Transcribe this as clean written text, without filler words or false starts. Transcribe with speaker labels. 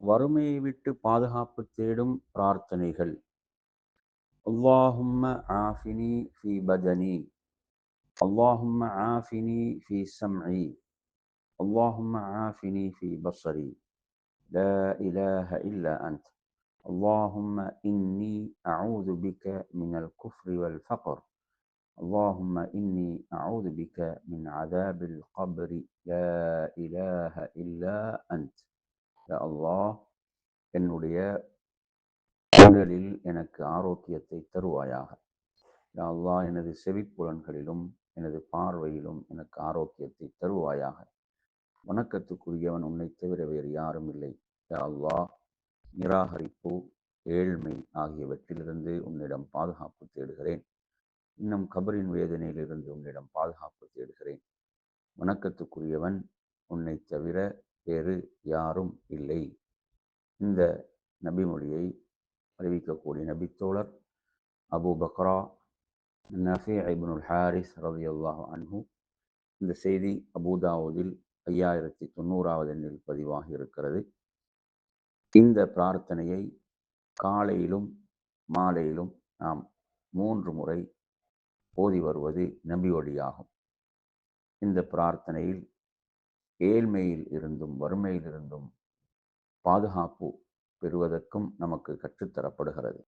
Speaker 1: வறுமையை விட்டு பாதுகாப்பு தேடும் பிரார்த்தனைகள். அல்லாஹும்ம ஆஃபினி ஃபி பதனி, அல்லாஹும்ம ஆஃபினி ஃபி சம்இ, அல்லாஹும்ம ஆஃபினி ஃபி பஸரி, லா இலாஹ இல்லா அன்த், அல்லாஹும்ம இன்னி அஊது பிக மினல் குஃப்ரி வல் ஃபக்ர், اللهم إني أعوذ بك من عذاب القبر لا إله إلا أنت. يا الله, என்னுடைய உடலில் எனக்கு ஆரோக்கியத்தை தருவாயாக. யா அல்லாஹ், எனது செவிப்புலன்களிலும் எனது பார்வையிலும் எனக்கு ஆரோக்கியத்தை தருவாயாக. வணக்கத்துக்குரியவன் உன்னை தவிர வேறு யாரும் இல்லை. யா அல்லாஹ், நிராகரிப்பு, ஏழ்மை ஆகியவற்றிலிருந்து உன்னிடம் பாதுகாப்பு தேடுகிறேன். இன்னும் கபரின் வேதனையிலிருந்து உன்னிடம் பாதுகாப்பு தேடுகிறேன். வணக்கத்துக்குரியவன் உன்னை தவிர வேறு யாரும் இல்லை. இந்த நபிமொழியை அறிவிக்கக்கூடிய நபித்தோழர் அபூ பக்ரா நஃபி இப்னுல் ஹாரிஸ் ரலியல்லாஹு அன்ஹு. இந்த செய்தி அபூதாவுதில் 5090வது எண்ணில் பதிவாகி இருக்கிறது. இந்த பிரார்த்தனையை காலையிலும் மாலையிலும் நாம் 3 முறை ஓதி வருவது நபி வழியாகும். இந்த பிரார்த்தனையில் ஏழ்மையில் இருந்தும் வறுமையில் இருந்தும் பாதுகாப்பு பெறுவதற்கும் நமக்கு கற்றுத்தரப்படுகிறது.